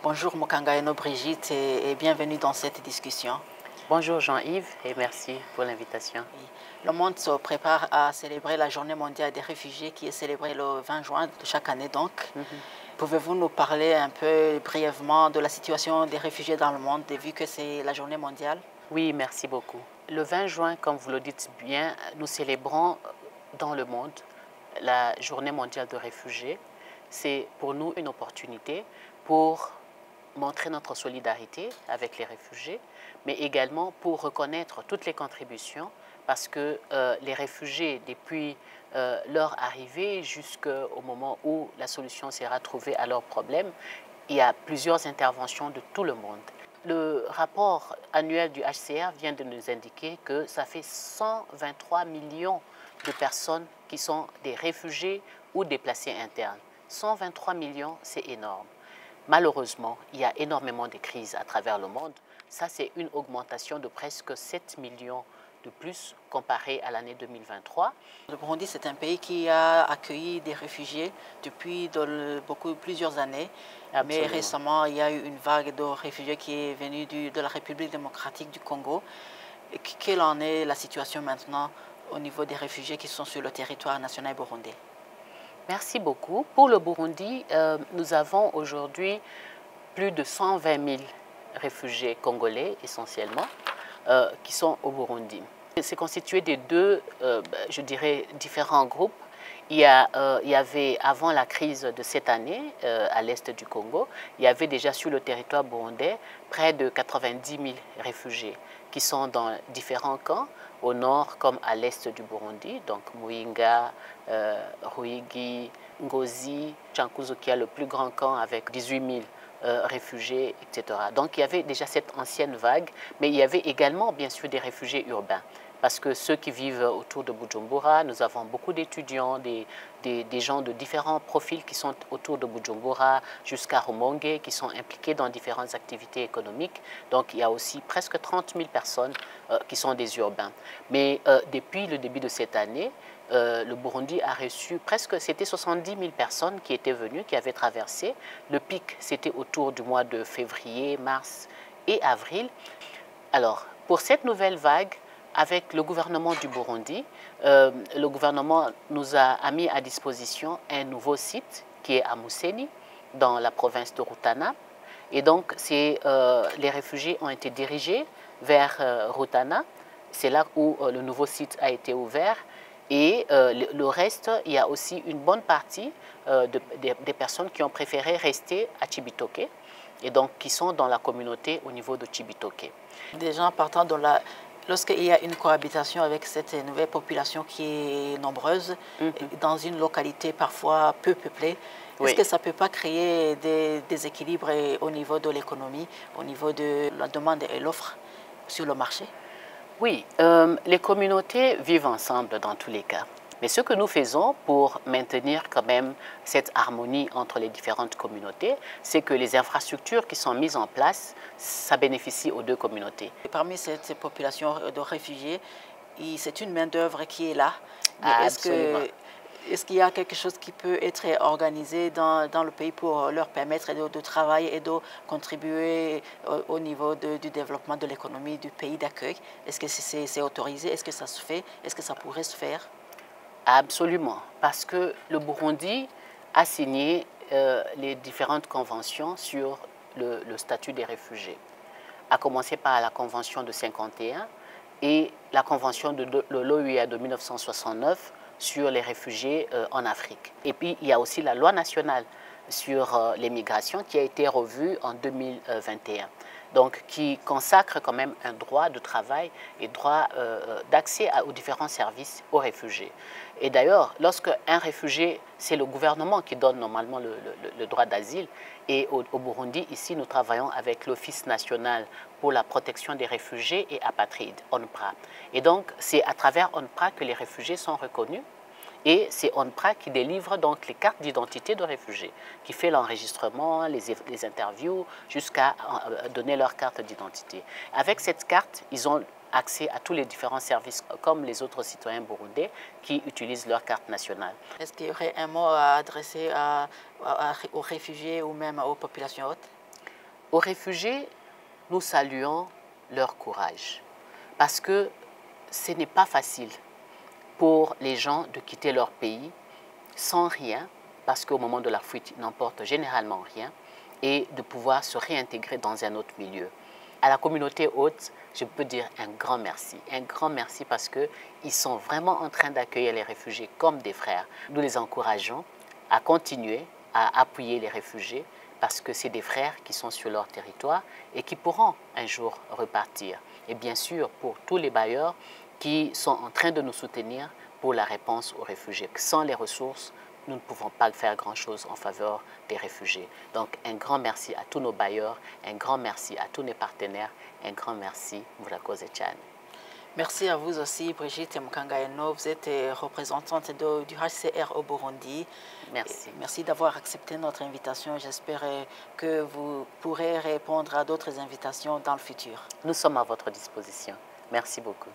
Bonjour Mokangaeno Brigitte et bienvenue dans cette discussion. Bonjour Jean-Yves et merci pour l'invitation. Le monde se prépare à célébrer la Journée mondiale des réfugiés qui est célébrée le 20 juin de chaque année donc. Pouvez-vous nous parler un peu brièvement de la situation des réfugiés dans le monde vu que c'est la Journée mondiale? Oui, merci beaucoup. Le 20 juin, comme vous le dites bien, nous célébrons dans le monde la Journée mondiale des réfugiés. C'est pour nous une opportunité pour montrer notre solidarité avec les réfugiés, mais également pour reconnaître toutes les contributions parce que les réfugiés, depuis leur arrivée jusqu'au moment où la solution sera trouvée à leurs problèmes, il y a plusieurs interventions de tout le monde. Le rapport annuel du HCR vient de nous indiquer que ça fait 123 millions de personnes qui sont des réfugiés ou déplacés internes. 123 millions, c'est énorme. Malheureusement, il y a énormément de crises à travers le monde. Ça, c'est une augmentation de presque 7 millions de plus comparé à l'année 2023. Le Burundi, c'est un pays qui a accueilli des réfugiés depuis plusieurs années. Absolument. Mais récemment, il y a eu une vague de réfugiés qui est venue de la République démocratique du Congo. Quelle en est la situation maintenant au niveau des réfugiés qui sont sur le territoire national burundais? Merci beaucoup. Pour le Burundi, nous avons aujourd'hui plus de 120 000 réfugiés congolais essentiellement qui sont au Burundi. C'est constitué de deux, je dirais, différents groupes. Il y avait, avant la crise de cette année, à l'est du Congo, il y avait déjà sur le territoire burundais près de 90 000 réfugiés qui sont dans différents camps, au nord comme à l'est du Burundi, donc Muyinga, Ruigi, Ngozi, Chankuzo qui a le plus grand camp avec 18 000 réfugiés, etc. Donc il y avait déjà cette ancienne vague, mais il y avait également bien sûr des réfugiés urbains. Parce que ceux qui vivent autour de Bujumbura, nous avons beaucoup d'étudiants, des gens de différents profils qui sont autour de Bujumbura jusqu'à Rumonge, qui sont impliqués dans différentes activités économiques. Donc il y a aussi presque 30 000 personnes qui sont des urbains. Mais depuis le début de cette année, le Burundi a reçu presque, c'était 70 000 personnes qui étaient venues, qui avaient traversé. Le pic, c'était autour du mois de février, mars et avril. Alors, pour cette nouvelle vague, avec le gouvernement du Burundi, le gouvernement nous a mis à disposition un nouveau site qui est à Mousséni, dans la province de Rutana. Et donc, les réfugiés ont été dirigés vers Rutana. C'est là où le nouveau site a été ouvert. Et le reste, il y a aussi une bonne partie des personnes qui ont préféré rester à Cibitoke et donc qui sont dans la communauté au niveau de Cibitoke. Des gens partant de la... Lorsqu'il y a une cohabitation avec cette nouvelle population qui est nombreuse, dans une localité parfois peu peuplée, est-ce que ça ne peut pas créer des déséquilibres au niveau de l'économie, au niveau de la demande et l'offre sur le marché? Oui, les communautés vivent ensemble dans tous les cas. Mais ce que nous faisons pour maintenir quand même cette harmonie entre les différentes communautés, c'est que les infrastructures qui sont mises en place, ça bénéficie aux deux communautés. Et parmi cette population de réfugiés, c'est une main-d'œuvre qui est là. Absolument. Est-ce qu'il y a quelque chose qui peut être organisé dans le pays pour leur permettre de travailler et de contribuer au niveau du développement de l'économie du pays d'accueil? Est-ce que c'est autorisé? Est-ce que ça se fait? Est-ce que ça pourrait se faire? Absolument, parce que le Burundi a signé les différentes conventions sur le statut des réfugiés, à commencer par la convention de 51 et la convention de l'OUA de 1969 sur les réfugiés en Afrique. Et puis, il y a aussi la loi nationale sur les migrations qui a été revue en 2021. Donc, qui consacre quand même un droit de travail et droit d'accès aux différents services aux réfugiés. Et d'ailleurs, lorsque un réfugié, c'est le gouvernement qui donne normalement le droit d'asile. Et au Burundi, ici, nous travaillons avec l'Office national pour la protection des réfugiés et apatrides, ONPRA. Et donc, c'est à travers ONPRA que les réfugiés sont reconnus. Et c'est ONPRA qui délivre donc les cartes d'identité de réfugiés, qui fait l'enregistrement, les interviews, jusqu'à donner leur carte d'identité. Avec cette carte, ils ont accès à tous les différents services comme les autres citoyens burundais qui utilisent leur carte nationale. Est-ce qu'il y aurait un mot à adresser aux réfugiés ou même aux populations hautes? Aux réfugiés, nous saluons leur courage parce que ce n'est pas facile pour les gens de quitter leur pays sans rien, parce qu'au moment de la fuite, ils n'emportent généralement rien, et de pouvoir se réintégrer dans un autre milieu. À la communauté hôte, je peux dire un grand merci parce qu'ils sont vraiment en train d'accueillir les réfugiés comme des frères. Nous les encourageons à continuer à appuyer les réfugiés parce que c'est des frères qui sont sur leur territoire et qui pourront un jour repartir. Et bien sûr, pour tous les bailleurs qui sont en train de nous soutenir pour la réponse aux réfugiés. Sans les ressources, nous ne pouvons pas faire grand-chose en faveur des réfugiés. Donc, un grand merci à tous nos bailleurs, un grand merci à tous nos partenaires, un grand merci, Murakoze Chane. Merci à vous aussi, Brigitte Mkangaeno. Vous êtes représentante du HCR au Burundi. Merci. Merci d'avoir accepté notre invitation. J'espère que vous pourrez répondre à d'autres invitations dans le futur. Nous sommes à votre disposition. Merci beaucoup.